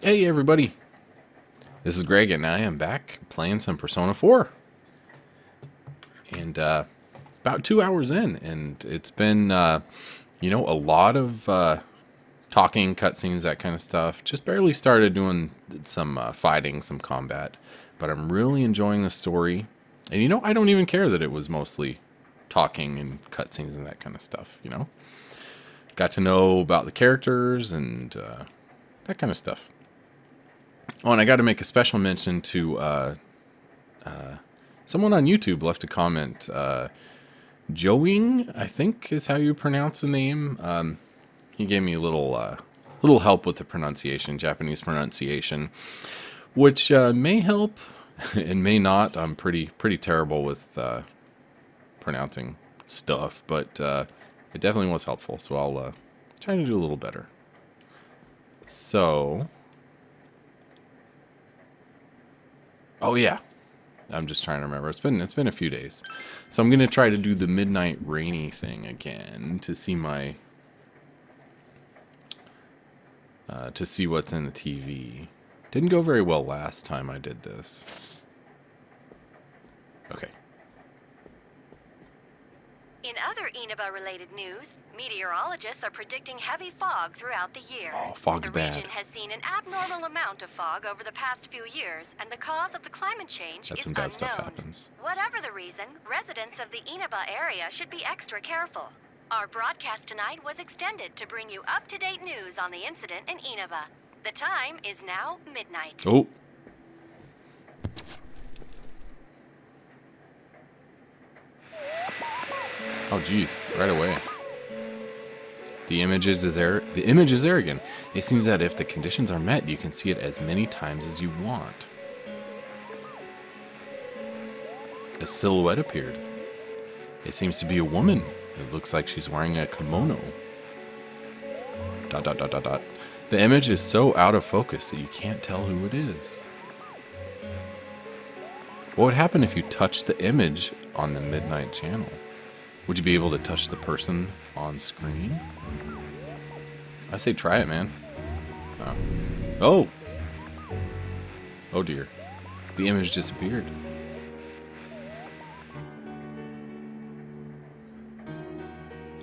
Hey everybody, this is Greg and I am back playing some Persona 4. And about 2 hours in, and it's been, a lot of talking, cutscenes, that kind of stuff. Just barely started doing some fighting, some combat. But I'm really enjoying the story. And I don't even care that it was mostly talking and cutscenes and that kind of stuff, Got to know about the characters and that kind of stuff. Oh, and I got to make a special mention to someone on YouTube left a comment. Joing, I think is how you pronounce the name. He gave me a little help with the pronunciation, Japanese pronunciation, which may help and may not. I'm pretty terrible with pronouncing stuff, but it definitely was helpful. So I'll try to do a little better. So. Oh yeah, I'm just trying to remember. It's been a few days, so I'm gonna try to do the midnight rainy thing again to see my to see what's in the TV. Didn't go very well last time I did this. Okay. In other Inaba-related news, meteorologists are predicting heavy fog throughout the year. Oh, fog's bad. The region has seen an abnormal amount of fog over the past few years, and the cause of the climate change is Some bad unknown. stuff happens. Whatever the reason, residents of the Inaba area should be extra careful. Our broadcast tonight was extended to bring you up-to-date news on the incident in Inaba. The time is now midnight. Oh. Oh geez, right away. The image is there. The image is there again. It seems that if the conditions are met, you can see it as many times as you want. A silhouette appeared. It seems to be a woman. It looks like she's wearing a kimono. ... The image is so out of focus that you can't tell who it is. What would happen if you touched the image on the midnight channel? Would you be able to touch the person on screen? I say try it, man. Oh. Oh dear. The image disappeared.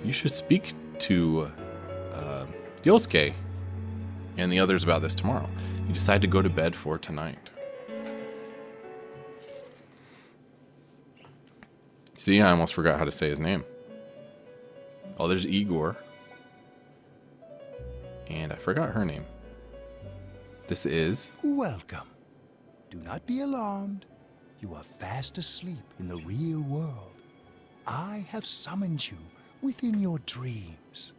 You should speak to Yosuke and the others about this tomorrow. You decide to go to bed for tonight. See, I almost forgot how to say his name. Oh, there's Igor. And I forgot her name. This is... Welcome. Do not be alarmed. You are fast asleep in the real world. I have summoned you within your dreams.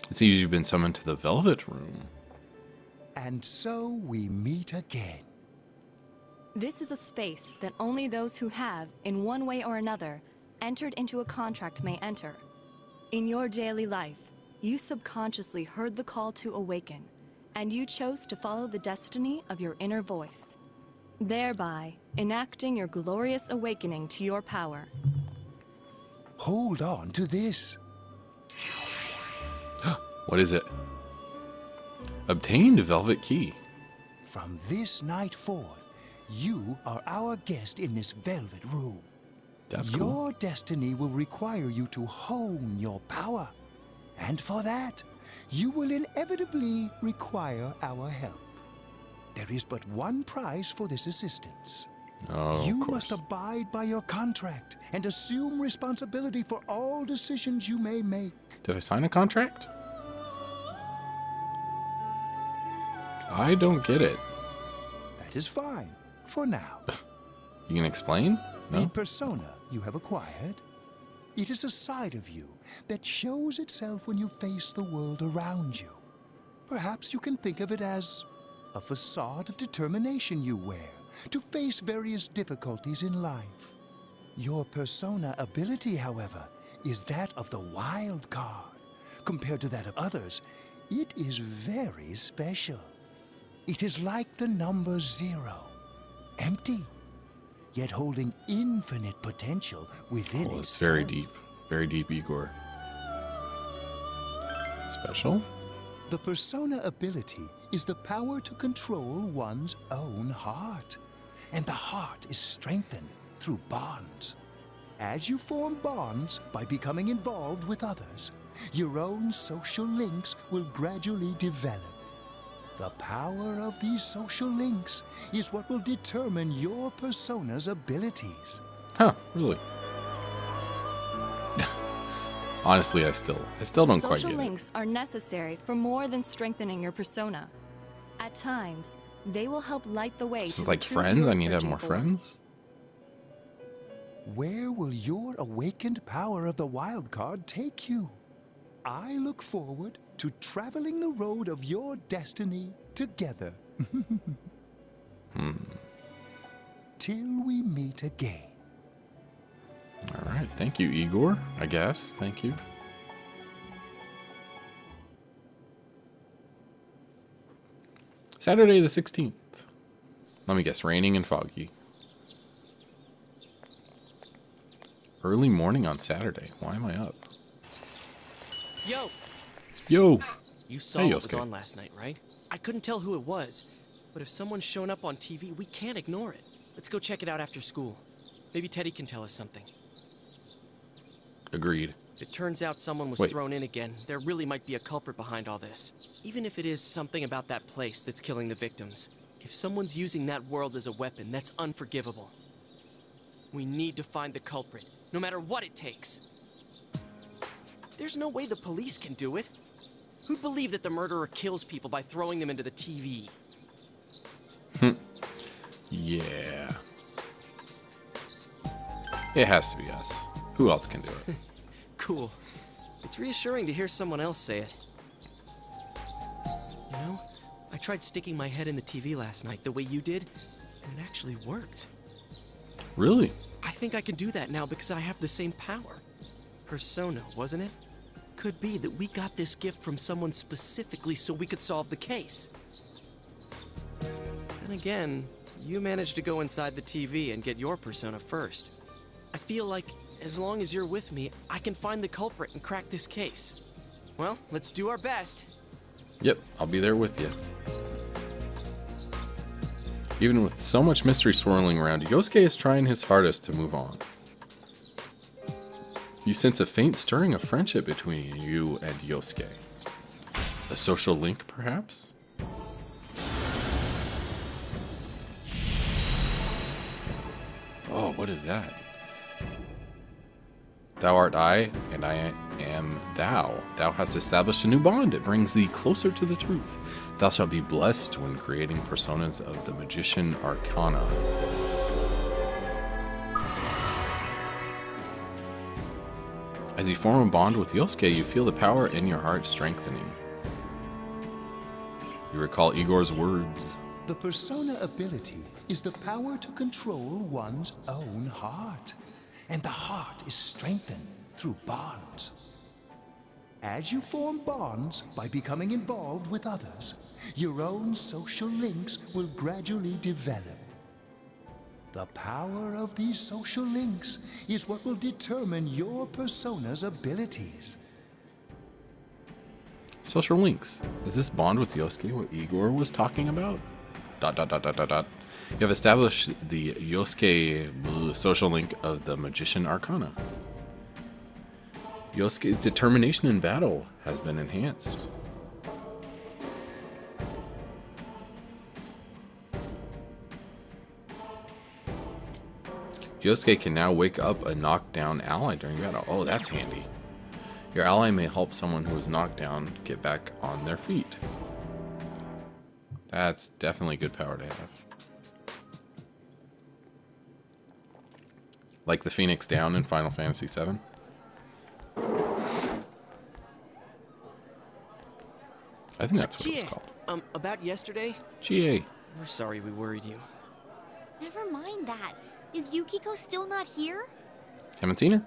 It seems you've been summoned to the Velvet Room. And so we meet again. This is a space that only those who have, in one way or another, entered into a contract may enter. In your daily life, you subconsciously heard the call to awaken, and you chose to follow the destiny of your inner voice, thereby enacting your glorious awakening to your power. Hold on to this. What is it? Obtain the Velvet Key. From this night forth, you are our guest in this Velvet Room. That's cool. Your destiny will require you to hone your power. And for that, you will inevitably require our help. There is but one price for this assistance. Oh, you must abide by your contract and assume responsibility for all decisions you may make. Did I sign a contract? I don't get it. That is fine, for now. You can explain? No? The persona you have acquired, it is a side of you that shows itself when you face the world around you. Perhaps you can think of it as a facade of determination you wear to face various difficulties in life. Your persona ability, however, is that of the wild card. Compared to that of others, it is very special. It is like the number 0, empty, yet holding infinite potential within itself. It's very deep, Igor. Special? The persona ability is the power to control one's own heart. And the heart is strengthened through bonds. As you form bonds by becoming involved with others, your own social links will gradually develop. The power of these social links is what will determine your persona's abilities. Huh, really? Honestly, I still don't quite Social get links are necessary for more than strengthening your persona. At times, they will help light the way it. This to is the like truth friends. you're I need to have searching more for. friends. Where will your awakened power of the wild card take you? I look forward to traveling the road of your destiny together. Till we meet again. All right, thank you, Igor. I guess. Thank you. Saturday the 16th. Let me guess, raining and foggy. Early morning on Saturday. Why am I up? Yo! Yo! You saw Hey, what was Yosuke. on last night, right? I couldn't tell who it was, but if someone's shown up on TV, we can't ignore it. Let's go check it out after school. Maybe Teddy can tell us something. Agreed. If it turns out someone was Wait. thrown in again, there really might be a culprit behind all this. Even if it is something about that place that's killing the victims. If someone's using that world as a weapon, that's unforgivable. We need to find the culprit, no matter what it takes. There's no way the police can do it. Who'd believe that the murderer kills people by throwing them into the TV? Yeah. It has to be us. Who else can do it? Cool. It's reassuring to hear someone else say it. You know, I tried sticking my head in the TV last night the way you did, and it actually worked. Really? I think I can do that now because I have the same power. Persona, wasn't it? Could be that we got this gift from someone specifically so we could solve the case. Then again, you managed to go inside the TV and get your persona first. I feel like as long as you're with me, I can find the culprit and crack this case. Well, let's do our best. Yep, I'll be there with you. Even with so much mystery swirling around, Yosuke is trying his hardest to move on. You sense a faint stirring of friendship between you and Yosuke. A social link, perhaps? Oh, what is that? Thou art I, and I am thou. Thou hast established a new bond. It brings thee closer to the truth. Thou shalt be blessed when creating personas of the Magician Arcana. As you form a bond with Yosuke, you feel the power in your heart strengthening. You recall Igor's words. The persona ability is the power to control one's own heart. And the heart is strengthened through bonds. As you form bonds by becoming involved with others, your own social links will gradually develop. The power of these social links is what will determine your persona's abilities. Social links. Is this bond with Yosuke what Igor was talking about? ... You have established the Yosuke social link of the Magician Arcana. Yosuke's determination in battle has been enhanced. Yosuke can now wake up a knocked down ally during battle. Oh, that's handy. Your ally may help someone who is knocked down get back on their feet. That's definitely good power to have. Like the Phoenix Down in Final Fantasy VII. I think that's what it's called. About yesterday? GA. We're sorry we worried you. Never mind that. Is Yukiko still not here? Haven't seen her?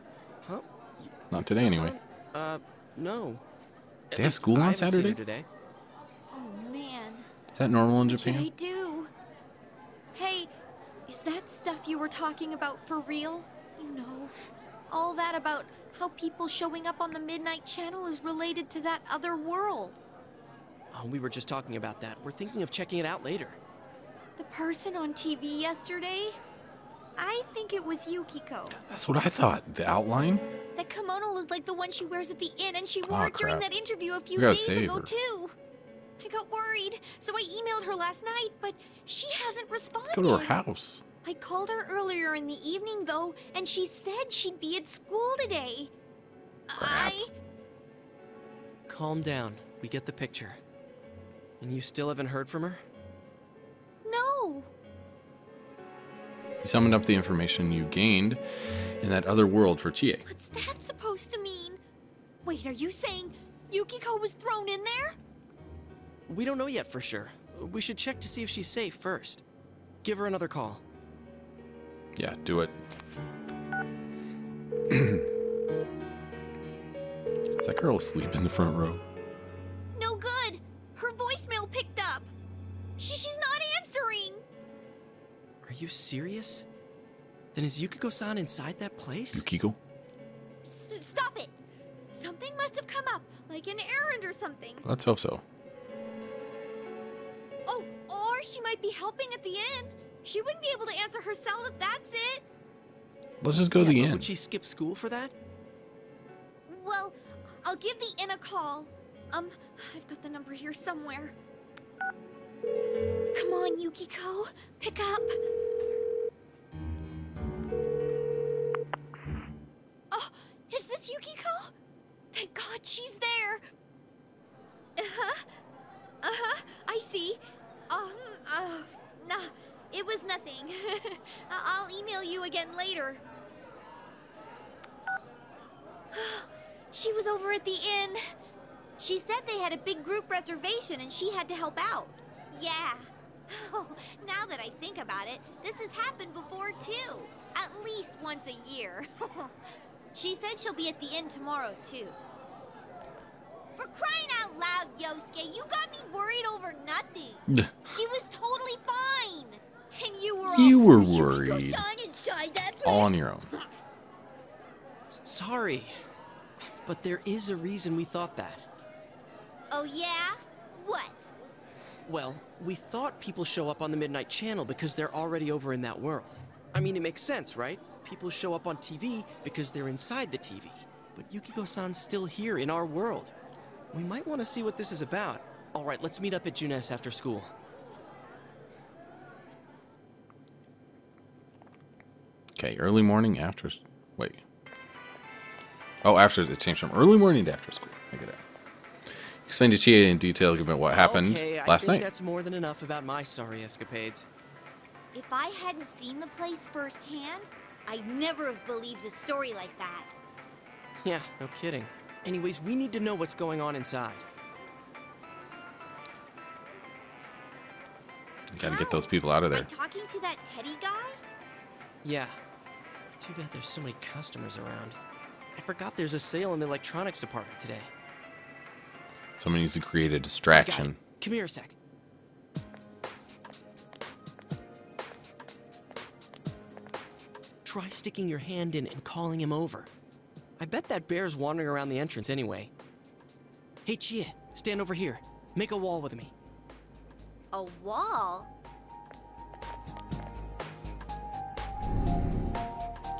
Huh? Not today, anyway. No. They have school I on haven't seen her Saturday? today. Oh man. Is that normal in What should I Japan? do? Hey, is that stuff you were talking about for real? You know, all that about how people showing up on the Midnight Channel is related to that other world. Oh, we were just talking about that. We're thinking of checking it out later. The person on TV yesterday? I think it was Yukiko. That's what I thought. The outline? That kimono looked like the one she wears at the inn, and she wore Oh, it during crap. that interview a few We gotta days save ago, her. too. I got worried, so I emailed her last night, but she hasn't responded. Let's go to her house. I called her earlier in the evening, though, and she said she'd be at school today. Crap. Calm down. We get the picture. And you still haven't heard from her? No. You summoned up the information you gained in that other world for Chie. What's that supposed to mean? Wait, are you saying Yukiko was thrown in there? We don't know yet for sure. We should check to see if she's safe first. Give her another call. Yeah, do it. Is that girl asleep in the front row? No good. Her voicemail picked up. She's not answering. Are you serious? Then is Yukiko-san inside that place? Yukiko? Stop it. Something must have come up, like an errand or something. Let's hope so. Oh, or she might be helping at the inn. She wouldn't be able to answer her cell if that's it. Let's just go to the but end. Would she skip school for that? Well, I'll give the inn a call. I've got the number here somewhere. Come on, Yukiko. Pick up. Oh, is this Yukiko? Thank God she's there. I see. Nah, it was nothing. I'll email you again later. She was over at the inn. She said they had a big group reservation and she had to help out. Yeah. Oh, now that I think about it, this has happened before too. At least once a year. She said she'll be at the inn tomorrow too. For crying out loud, Yosuke, you got me worried over nothing. She was totally fine. And you were You all were Yukiko-san worried. inside that place. All on your own. Sorry. But there is a reason we thought that. Oh yeah? What? Well, we thought people show up on the Midnight Channel because they're already over in that world. I mean, it makes sense, right? People show up on TV because they're inside the TV. But Yukiko-san's still here in our world. We might want to see what this is about. All right, let's meet up at Jeunesse after school. Okay, early morning after... Wait. Oh, after it changed from early morning to after school. I get it. Explain to Chie in detail about what happened Okay, last I think night. that's more than enough about my sorry escapades. If I hadn't seen the place firsthand, I'd never have believed a story like that. Yeah, no kidding. Anyways, we need to know what's going on inside. You gotta get those people out of Am I there. talking to that Teddy guy? Yeah. Too bad there's so many customers around. I forgot there's a sale in the electronics department today. Someone needs to create a I got it. distraction. Come here a sec. Try sticking your hand in and calling him over. I bet that bear's wandering around the entrance anyway. Hey, Chie, stand over here. Make a wall with me. A wall?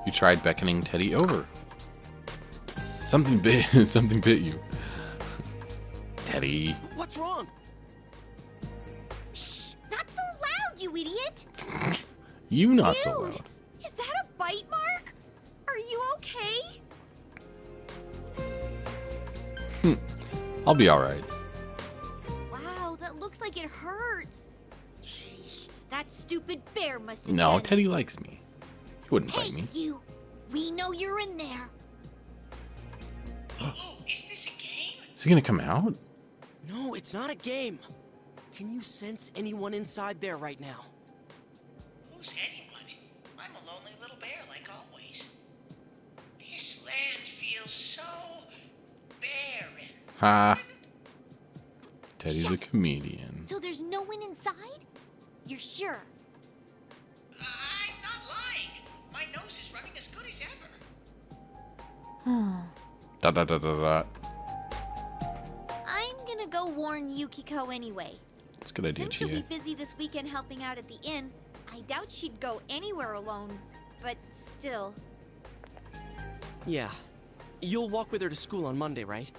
You tried beckoning Teddy over. Something bit, something bit you. Teddy. What's wrong? Shh! Not so loud, you idiot! You not Dude, so loud. Is that a bite mark? Are you okay? I'll be alright. Wow, that looks like it hurts. Sheesh, that stupid bear must have No, done it. Teddy likes me. He wouldn't Hey, bite me. you! We know you're in there. Oh, is this a game? Is he gonna come out? No, it's not a game. Can you sense anyone inside there right now? Who's anyone? I'm a lonely little bear, like always. This land feels so barren. Ha. Teddy's a comedian. So there's no one inside? You're sure? I'm not lying. My nose is running as good as ever. Da da da da da. I'm gonna go go warn Yukiko anyway. It's a good idea, Since she'll be GA. busy this weekend helping out at the inn, I doubt she'd go anywhere alone. But still. Yeah. You'll walk with her to school on Monday, right?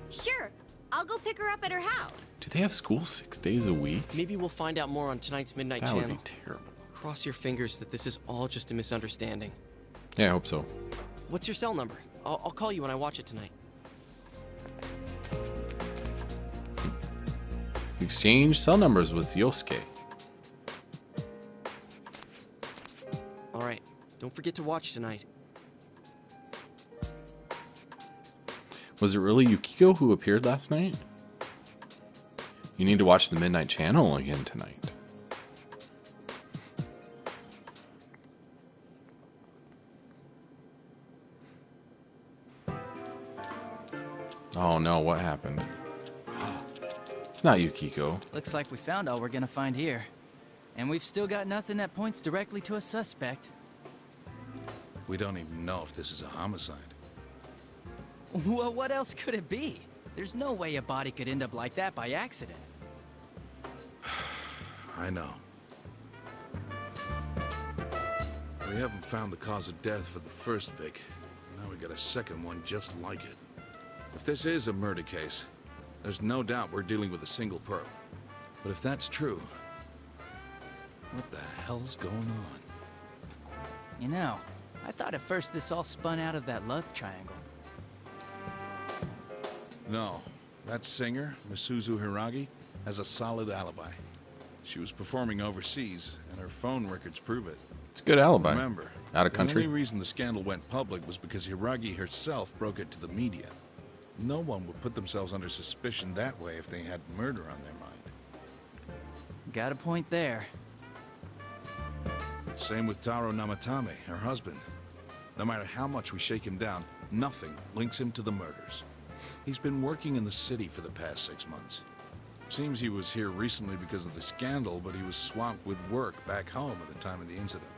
Sure, I'll go pick her up at her house. Do they have school 6 days a week? Maybe we'll find out more on tonight's Midnight That would Channel. be terrible. Cross your fingers that this is all just a misunderstanding. Yeah, I hope so. What's your cell number? I'll call you when I watch it tonight. Exchange cell numbers with Yosuke. Alright, don't forget to watch tonight. Was it really Yukiko who appeared last night? You need to watch the Midnight Channel again tonight. Oh no, what happened? It's not Yukiko. Looks like we found all we're gonna find here. And we've still got nothing that points directly to a suspect. We don't even know if this is a homicide. Well, what else could it be? There's no way a body could end up like that by accident. I know. We haven't found the cause of death for the first Vic. Now we got a second one just like it. If this is a murder case, there's no doubt we're dealing with a single perp. But if that's true, what the hell's going on? You know, I thought at first this all spun out of that love triangle. No, that singer, Misuzu Hiragi, has a solid alibi. She was performing overseas, and her phone records prove it. It's a good alibi. Remember, Out of the country. only reason the scandal went public was because Hiragi herself broke it to the media. No one would put themselves under suspicion that way if they had murder on their mind. Got a point there. Same with Taro Namatame, her husband. No matter how much we shake him down, nothing links him to the murders. He's been working in the city for the past 6 months. Seems he was here recently because of the scandal, but he was swamped with work back home at the time of the incident.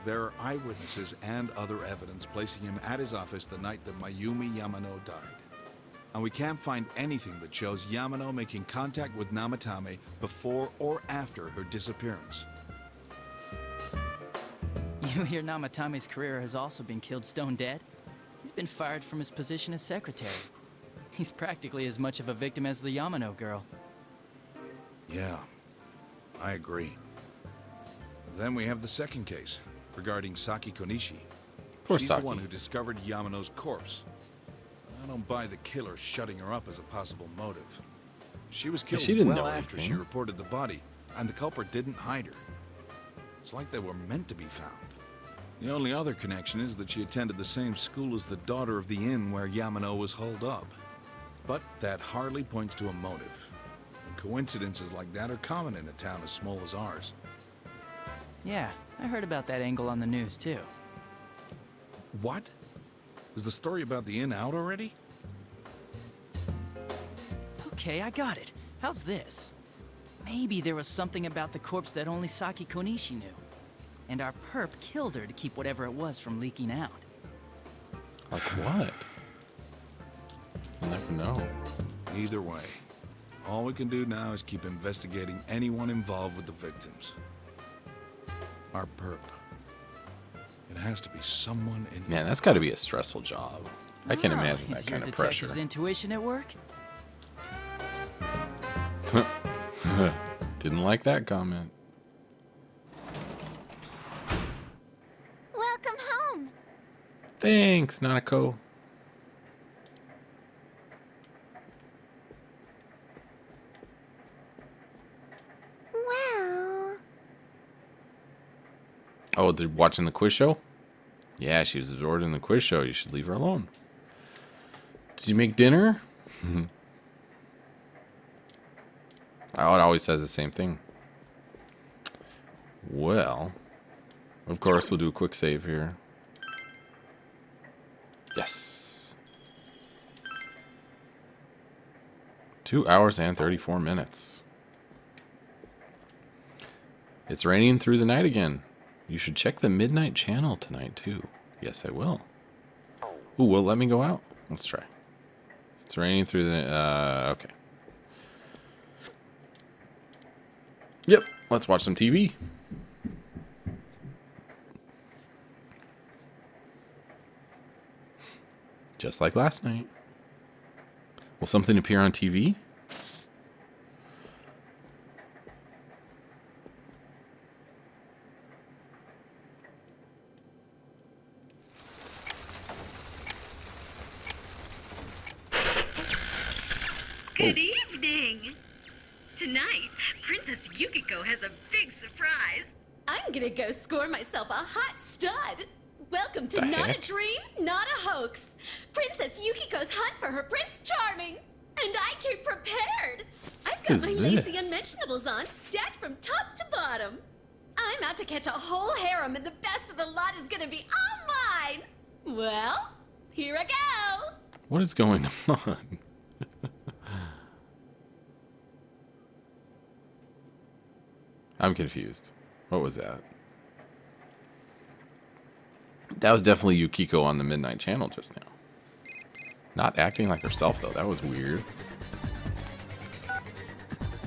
There are eyewitnesses and other evidence placing him at his office the night that Mayumi Yamano died. And we can't find anything that shows Yamano making contact with Namatame before or after her disappearance. You hear Namatame's career has also been killed stone dead? He's been fired from his position as secretary. He's practically as much of a victim as the Yamano girl. Yeah, I agree. Then we have the second case, regarding Saki Konishi. Poor She's Saki. the one who discovered Yamano's corpse. I don't buy the killer shutting her up as a possible motive. She was killed she didn't well know after she anything. reported the body, and the culprit didn't hide her. It's like they were meant to be found. The only other connection is that she attended the same school as the daughter of the inn where Yamano was holed up. But that hardly points to a motive. Coincidences like that are common in a town as small as ours. Yeah, I heard about that angle on the news too. What? Is the story about the inn out already? Okay, I got it. How's this? Maybe there was something about the corpse that only Saki Konishi knew. And our perp killed her to keep whatever it was from leaking out. Like what? You'll never know. Either way, all we can do now is keep investigating anyone involved with the victims. Our perp. It has to be someone in... Man, that's got to be a stressful job. I can't Oh, imagine is that your kind of pressure. detective's intuition at work? Didn't like that comment. Welcome home. Thanks, Nanako. Well, Oh, they're watching the quiz show? Yeah, she was absorbed in the quiz show. You should leave her alone. Did you make dinner? Oh, it always says the same thing. Well, of course, we'll do a quick save here. Yes. 2 hours and 34 minutes. It's raining through the night again. You should check the Midnight Channel tonight, too. Yes, I will. Ooh, will it let me go out? Let's try. It's raining through the... okay. Yep, let's watch some TV. Just like last night. Will something appear on TV? Good evening! Tonight, Princess Yukiko has a big surprise. I'm gonna go score myself a hot stud. Welcome to The Not heck? a Dream, Not a Hoax. Princess Yukiko's hunt for her Prince Charming. And I came prepared. I've got Is my this? lacy unmentionables on, stacked from top to bottom. I'm out to catch a whole harem, and the best of the lot is gonna be all mine. Well, here I go. What is going on? I'm confused. What was that? That was definitely Yukiko on the Midnight Channel just now. Not acting like herself, though. That was weird.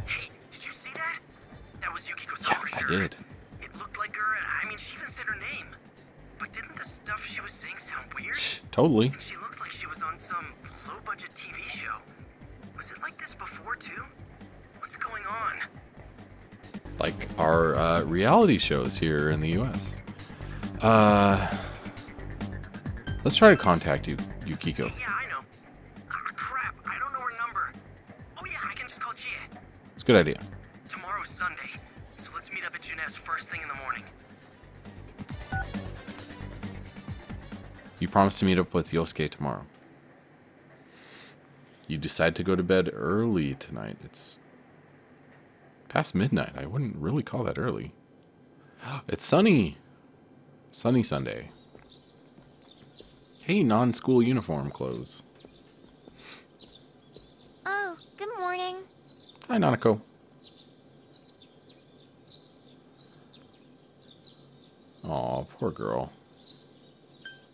Hey, did you see that? That was Yukiko's Yeah, hunt for I sure. did. It looked like her, and I mean, she even said her name. But didn't the stuff she was saying sound weird? Totally. And she looked like she was on some low-budget TV show. Was it like this before, too? What's going on? Like our reality shows here in the U.S. Let's try to contact Yukiko. Yeah, I know. Crap, I don't know her number. Oh yeah, I can just call Jie. It's a good idea. Tomorrow's Sunday, so let's meet up at Jeunesse first thing in the morning. You promised to meet up with Yosuke tomorrow. You decide to go to bed early tonight. It's past midnight. I wouldn't really call that early. It's sunny. Sunny Sunday. Hey, non-school uniform clothes. Oh, good morning. Hi, Nanako. Aw, poor girl.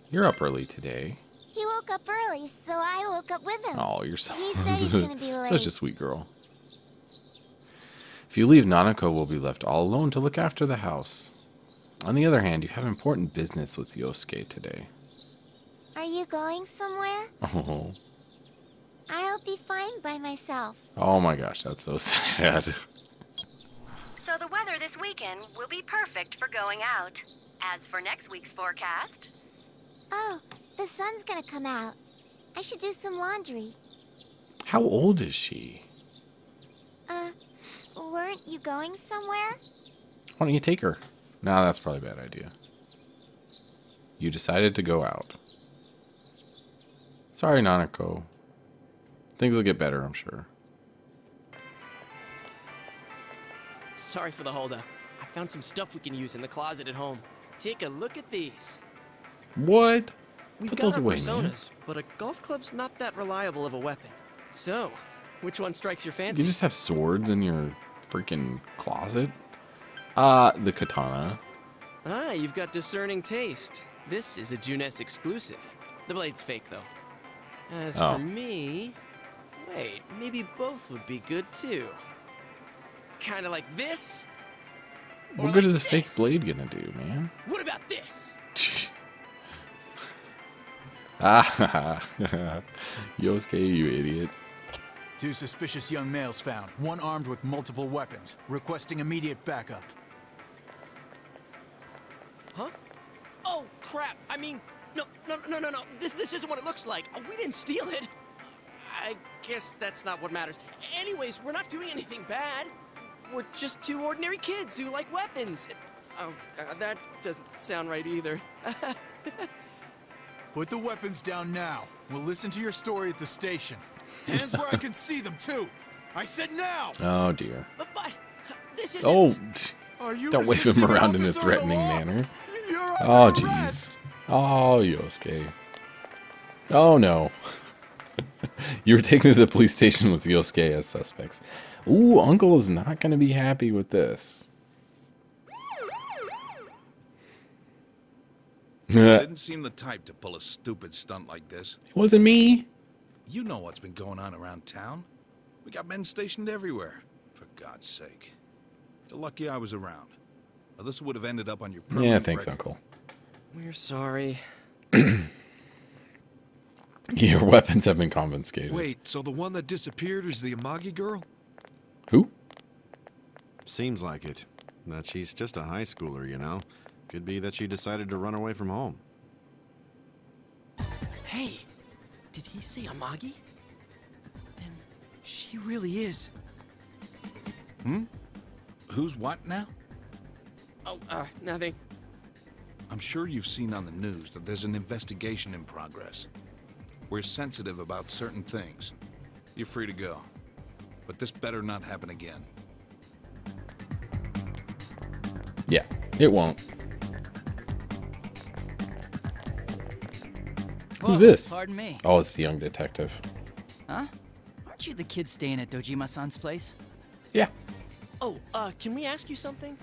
You're up early today. He woke up early, so I woke up with him. Oh, you're so... He said he's gonna be late. Such a sweet girl. If you leave, Nanako will be left all alone to look after the house. On the other hand, you have important business with Yosuke today. Are you going somewhere? Oh, I'll be fine by myself. oh my gosh, that's so sad. So the weather this weekend will be perfect for going out. As for next week's forecast, Oh, the sun's gonna come out. I should do some laundry. How old is she? Weren't you going somewhere? Why don't you take her? No, that's probably a bad idea. You decided to go out. Sorry, Nanako. Things will get better, I'm sure. Sorry for the holdup. I found some stuff we can use in the closet at home. Take a look at these. What? We've Put got those our away, man. personas, but a golf club's not that reliable of a weapon. So, which one strikes your fancy? You just have swords in your freaking closet? The katana. Ah, you've got discerning taste. This is a Jeunesse exclusive. The blade's fake, though. As Oh. for me... Wait, maybe both would be good, too. Kinda like this? Or What good like is a fake this? blade gonna do, man? What about this? Ah, Yosuke, you idiot. Two suspicious young males found, one armed with multiple weapons, requesting immediate backup. Huh? Oh, crap! I mean, no. This isn't what it looks like. We didn't steal it. I guess that's not what matters. Anyways, we're not doing anything bad. We're just two ordinary kids who like weapons. Oh, that doesn't sound right either. Put the weapons down now. We'll listen to your story at the station. Hands where I can see them, too. I said now! Oh, dear. But this isn't... Oh, Are you don't wave him resisting, around in a officer of the threatening law? manner. You're Oh, under jeez. arrest. Oh, Yosuke. Oh, no. You were taken to the police station with Yosuke as suspects. Ooh, Uncle is not going to be happy with this. Didn't seem the type to pull a stupid stunt like this. It wasn't me. You know what's been going on around town. We got men stationed everywhere. For God's sake. You're lucky I was around. Or this would have ended up on your permanent Yeah, thanks, record. Uncle. We're sorry. Your weapons have been confiscated. Wait, so the one that disappeared is the Amagi girl? Who? Seems like it. That she's just a high schooler, you know? Could be that she decided to run away from home. Hey, did he say Amagi? Then she really is. Hmm? Who's what now? Oh, nothing. I'm sure you've seen on the news that there's an investigation in progress. We're sensitive about certain things. You're free to go. But this better not happen again. Yeah, it won't. Who's this? Pardon me. Oh, it's the young detective. Huh? Aren't you the kid staying at Dojima-san's place? Yeah. Oh, can we ask you something?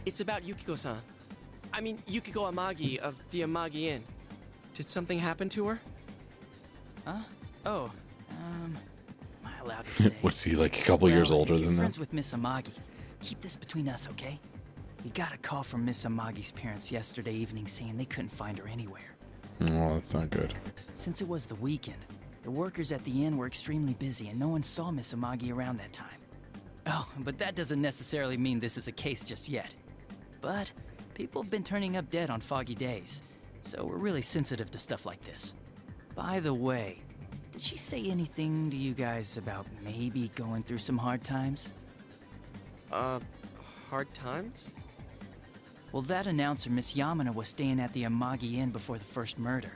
It's about Yukiko-san. I mean, Yukiko Amagi of the Amagi Inn. Did something happen to her? Huh? Oh, am I allowed to say? What's he, like a couple years older if you're than friends that? with Miss Amagi, keep this between us, okay? We got a call from Miss Amagi's parents yesterday evening saying they couldn't find her anywhere. Oh, that's not good. Since it was the weekend, the workers at the inn were extremely busy and no one saw Miss Amagi around that time. Oh, but that doesn't necessarily mean this is a case just yet. But people have been turning up dead on foggy days, so we're really sensitive to stuff like this. By the way, did she say anything to you guys about maybe going through some hard times? Hard times? Well, that announcer, Miss Yamano, was staying at the Amagi Inn before the first murder.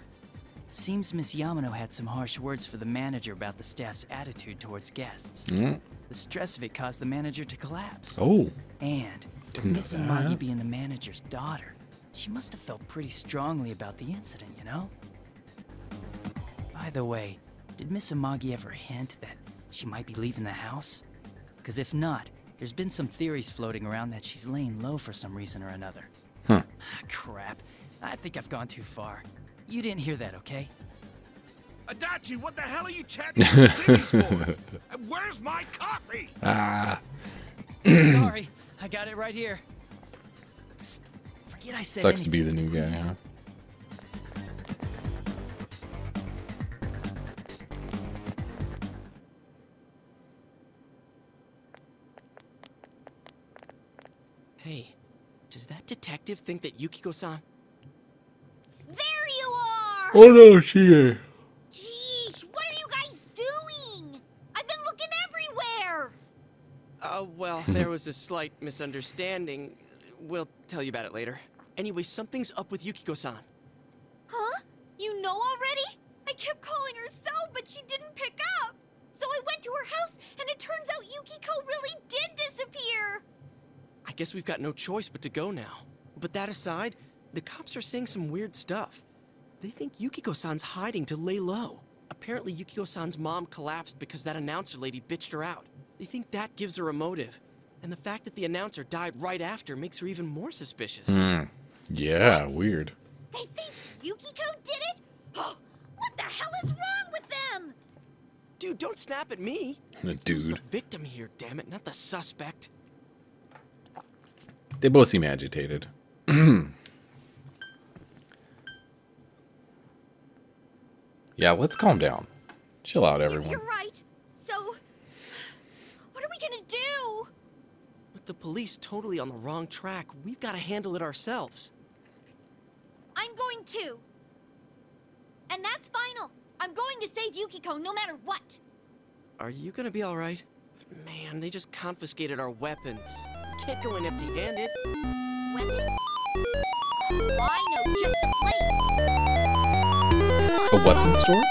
Seems Miss Yamano had some harsh words for the manager about the staff's attitude towards guests. Mm. The stress of it caused the manager to collapse. Oh. And with Didn't know Miss that. Amagi being the manager's daughter, she must have felt pretty strongly about the incident, you know? By the way, did Miss Amagi ever hint that she might be leaving the house? Because if not, there's been some theories floating around that she's laying low for some reason or another. Huh. Crap. I think I've gone too far. You didn't hear that, okay? Adachi, what the hell are you chatting in the cities for? And where's my coffee? Ah. Sorry, I got it right here. Psst, forget I said Sucks to be the anything, new guy, please. huh? Hey, does that detective think that Yukiko-san... There you are! Oh no, she. Jeez, what are you guys doing? I've been looking everywhere! Well, there was a slight misunderstanding. We'll tell you about it later. Anyway, something's up with Yukiko-san. Huh? You know already? I kept calling her so, but she didn't pick up. So I went to her house, and it turns out Yukiko really did disappear. I guess we've got no choice but to go now. But that aside, the cops are saying some weird stuff. They think Yukiko-san's hiding to lay low. Apparently Yukiko-san's mom collapsed because that announcer lady bitched her out. They think that gives her a motive. And the fact that the announcer died right after makes her even more suspicious. Yeah, weird. They think Yukiko did it? Oh, what the hell is wrong with them? Dude, don't snap at me. The Who's the dude. victim here, damn it, not the suspect. They both seem agitated. Yeah, let's calm down. Chill out, everyone. You're right. So, what are we gonna do? With the police totally on the wrong track, we've got to handle it ourselves. I'm going to. And that's final. I'm going to save Yukiko no matter what. Are you gonna be alright? Man, they just confiscated our weapons. We can't go in empty-handed. Weapons? I know just the place. A weapon store?